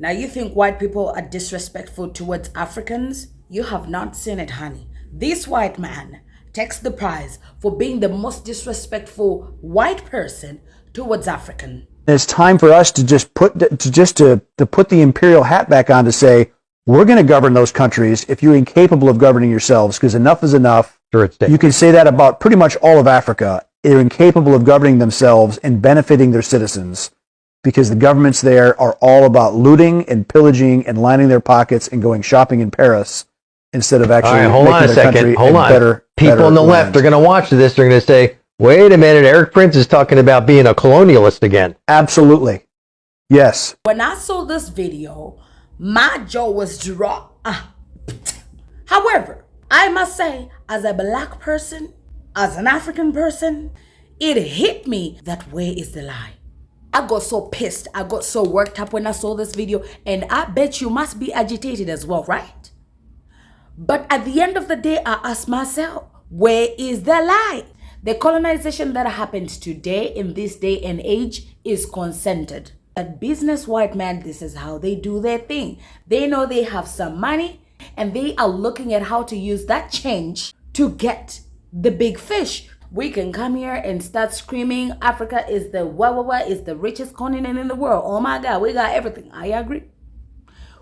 Now you think white people are disrespectful towards Africans? You have not seen it, honey. This white man takes the prize for being the most disrespectful white person towards African. It's time for us to just put the imperial hat back on to say, we're going to govern those countries if you're incapable of governing yourselves, because enough is enough. Sure, you can say that about pretty much all of Africa. They're incapable of governing themselves and benefiting their citizens because the governments there are all about looting and pillaging and lining their pockets and going shopping in Paris instead of actually hold making on a their second. country Hold on. better. People on the left are going to watch this. They're going to say, wait a minute, Eric Prince is talking about being a colonialist again. Absolutely. Yes. When I saw this video, my jaw was dropped. However, I must say, as a black person, as an African person, it hit me that where is the lie? I got so pissed. I got so worked up when I saw this video, and I bet you must be agitated as well, right? But at the end of the day, I asked myself, where is the lie? The colonization that happens today in this day and age is consented. A business white man, this is how they do their thing. They know they have some money and they are looking at how to use that change to get the big fish. We can come here and start screaming, Africa is the is the richest continent in the world. Oh my God, we got everything. I agree.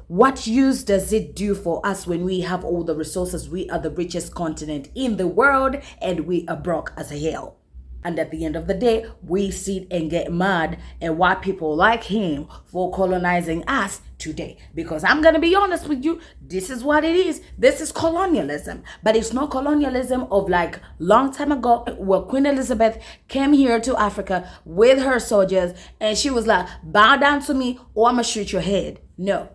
What use does it do for us when we have all the resources? We are the richest continent in the world and we are broke as hell. And at the end of the day, we sit and get mad at white people like him for colonizing us today. Because I'm going to be honest with you, this is what it is. This is colonialism. But it's not colonialism of like long time ago where Queen Elizabeth came here to Africa with her soldiers and she was like, bow down to me or I'm going to shoot your head. No,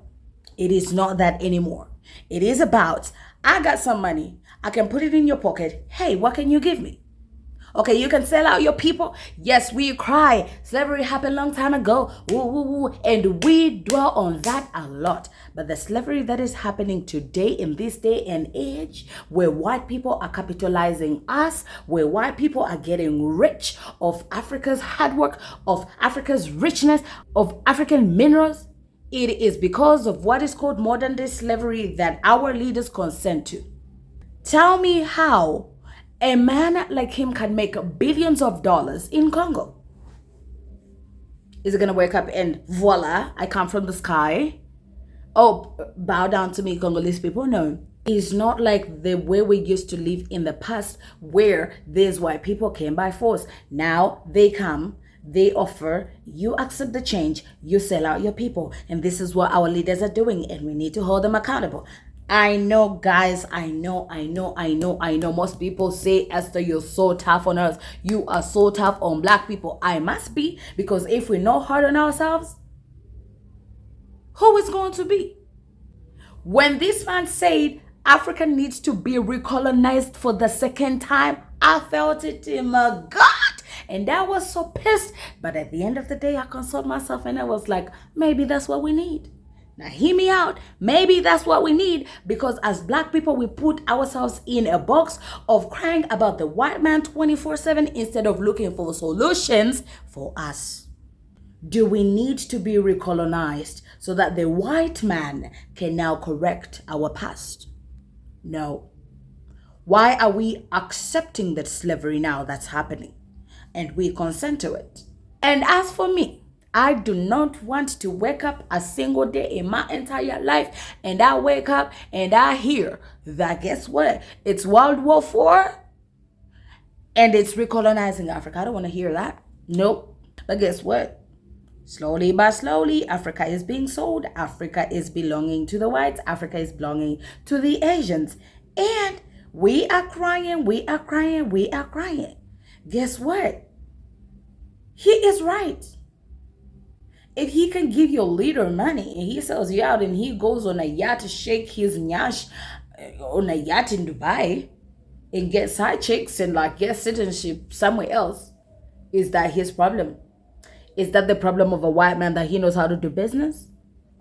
it is not that anymore. It is about, I got some money. I can put it in your pocket. Hey, what can you give me? Okay, you can sell out your people. Yes, we cry. Slavery happened a long time ago. Woo, woo, woo. And we dwell on that a lot. But the slavery that is happening today in this day and age, where white people are capitalizing us, where white people are getting rich of Africa's hard work, of Africa's richness, of African minerals, it is because of what is called modern day slavery that our leaders consent to. Tell me how a man like him can make billions of dollars in Congo. Is it gonna wake up and voila, I come from the sky? Oh, bow down to me, Congolese people? No. It's not like the way we used to live in the past where these white people came by force. Now they come, they offer, you accept the change, you sell out your people. And this is what our leaders are doing and we need to hold them accountable. I know, guys, I know. Most people say, Esther, you're so tough on us. You are so tough on black people. I must be, because if we're not hard on ourselves, who is going to be? When this man said Africa needs to be recolonized for the second time, I felt it in my gut. And I was so pissed. But at the end of the day, I consoled myself and I was like, maybe that's what we need. Now, hear me out. Maybe that's what we need, because as black people, we put ourselves in a box of crying about the white man 24/7 instead of looking for solutions for us. Do we need to be recolonized so that the white man can now correct our past? No. Why are we accepting that slavery now that's happening? And we consent to it. And as for me, I do not want to wake up a single day in my entire life and I wake up and I hear that, guess what? It's World War IV and it's recolonizing Africa. I don't want to hear that. Nope. But guess what? Slowly but slowly, Africa is being sold. Africa is belonging to the whites. Africa is belonging to the Asians. And we are crying. Guess what? He is right. If he can give your leader money and he sells you out and he goes on a yacht to shake his nyash on a yacht in Dubai and get side chicks and like get citizenship somewhere else, is that his problem? Is that the problem of a white man that he knows how to do business?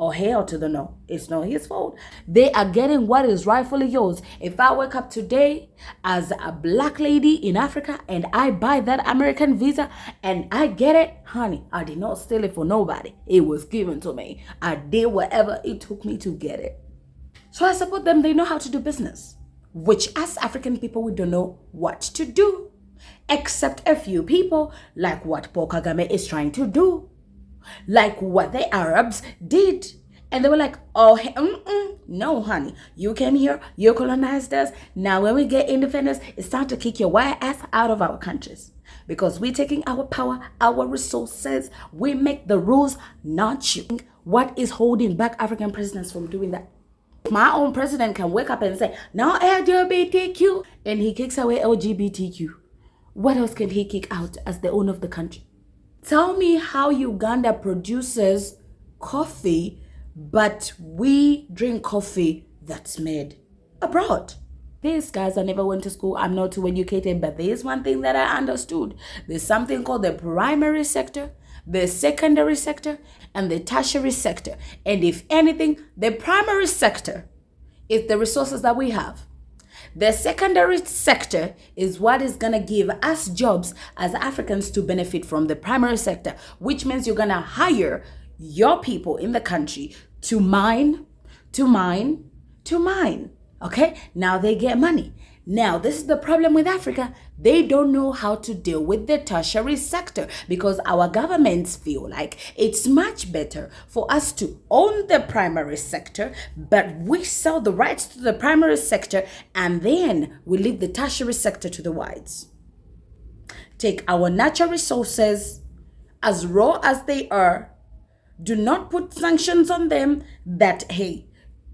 or hell to the no. It's not his fault. They are getting what is rightfully yours. If I wake up today as a black lady in Africa and I buy that American visa and I get it, honey, I did not steal it for nobody. It was given to me. I did whatever it took me to get it. So I support them. They know how to do business, which as African people, we don't know what to do, except a few people, like what Paul Kagame is trying to do. Like what the Arabs did. And they were like, oh, no, honey. You came here, you colonized us. Now when we get independence, it's time to kick your white ass out of our countries. Because we're taking our power, our resources. We make the rules, not you. What is holding back African presidents from doing that? My own president can wake up and say, no LGBTQ. And he kicks away LGBTQ. What else can he kick out as the owner of the country? Tell me how Uganda produces coffee, but we drink coffee that's made abroad. These guys, I never went to school. I'm not too educated, but there's one thing that I understood. There's something called the primary sector, the secondary sector, and the tertiary sector. And if anything, the primary sector is the resources that we have. The secondary sector is what is going to give us jobs as Africans to benefit from the primary sector, which means you're going to hire your people in the country to mine. Okay, now they get money. Now, this is the problem with Africa. They don't know how to deal with the tertiary sector because our governments feel like it's much better for us to own the primary sector, but we sell the rights to the primary sector and then we leave the tertiary sector to the whites. Take our natural resources as raw as they are. Do not put sanctions on them that, hey,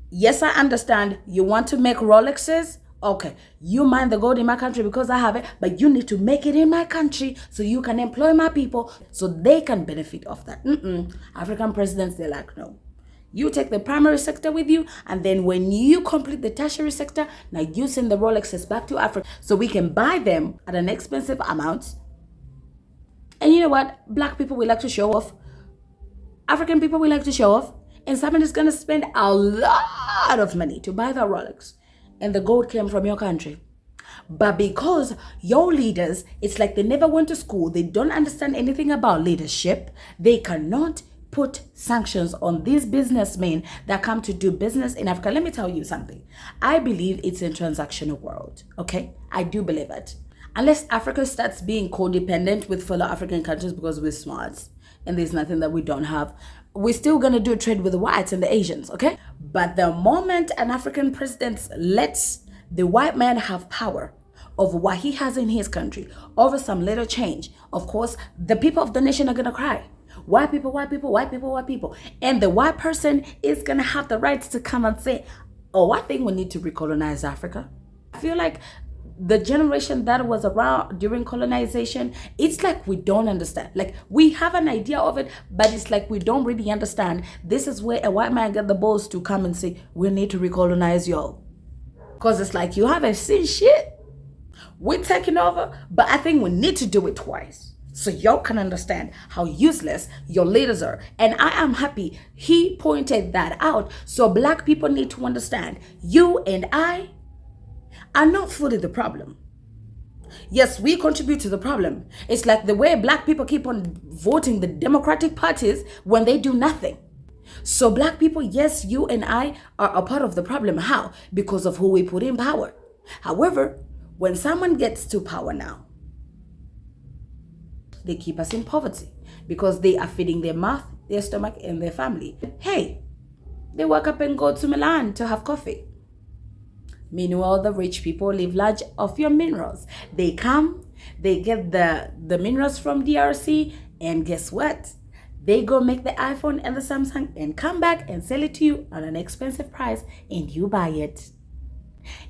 yes, I understand you want to make Rolexes. Okay, you mine the gold in my country because I have it, but you need to make it in my country so you can employ my people so they can benefit off that. African presidents, they're like, no. You take the primary sector with you, and then when you complete the tertiary sector, now you send the Rolexes back to Africa so we can buy them at an expensive amount. And you know what? Black people, we like to show off. African people, we like to show off. And somebody's going to spend a lot of money to buy the Rolex. And the gold came from your country. But because your leaders, it's like they never went to school, they don't understand anything about leadership, they cannot put sanctions on these businessmen that come to do business in Africa. Let me tell you something. I believe it's a transactional world, okay? I do believe it. Unless Africa starts being codependent with fellow African countries because we're smart and there's nothing that we don't have, we're still going to do trade with the whites and the Asians, okay? But the moment an African president lets the white man have power over what he has in his country, over some little change, of course, the people of the nation are going to cry. White people, white people, white people, white people. And the white person is going to have the rights to come and say, oh, I think we need to recolonize Africa. I feel like the generation that was around during colonization, it's like we don't understand. Like we have an idea of it, but it's like we don't really understand. This is where a white man got the balls to come and say, we need to recolonize y'all. Because it's like, you haven't seen shit. We're taking over, but I think we need to do it twice. So y'all can understand how useless your leaders are. And I am happy he pointed that out. So black people need to understand, you and I are not fully the problem. Yes, we contribute to the problem. It's like the way black people keep on voting the Democratic parties when they do nothing. So black people, yes, you and I are a part of the problem. How? Because of who we put in power. However, when someone gets to power now, they keep us in poverty because they are feeding their mouth, their stomach, and their family. Hey, they wake up and go to Milan to have coffee. Meanwhile, the rich people live large of your minerals. They come, they get the minerals from DRC, and guess what? They go make the iPhone and the Samsung and come back and sell it to you at an expensive price, and you buy it.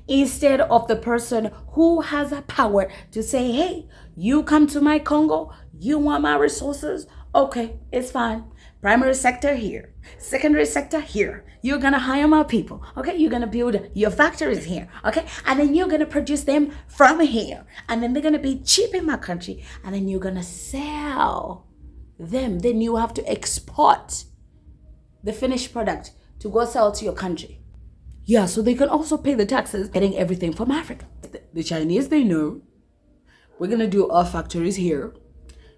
Instead of the person who has a power to say, hey, you come to my Congo, you want my resources? Okay, it's fine. Primary sector here, secondary sector here. You're gonna hire my people, okay? You're gonna build your factories here, okay? And then you're gonna produce them from here. And then they're gonna be cheap in my country. And then you're gonna sell them. Then you have to export the finished product to go sell to your country. Yeah, so they can also pay the taxes getting everything from Africa. The Chinese, they know we're going to do our factories here.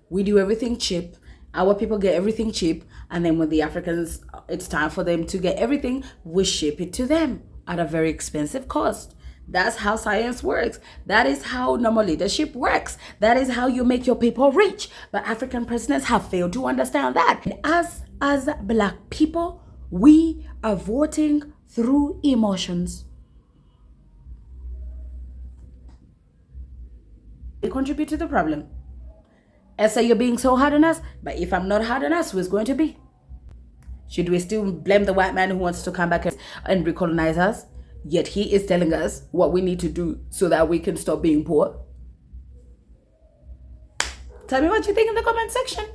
We do everything cheap. Our people get everything cheap. And then when the Africans, it's time for them to get everything, we ship it to them at a very expensive cost. That's how science works. That is how normal leadership works. That is how you make your people rich. But African presidents have failed to understand that. And as Black people, we are voting through emotions. They contribute to the problem. And say you're being so hard on us, but if I'm not hard on us, who's going to be? Should we still blame the white man who wants to come back and recolonize us? Yet he is telling us what we need to do so that we can stop being poor. Tell me what you think in the comment section.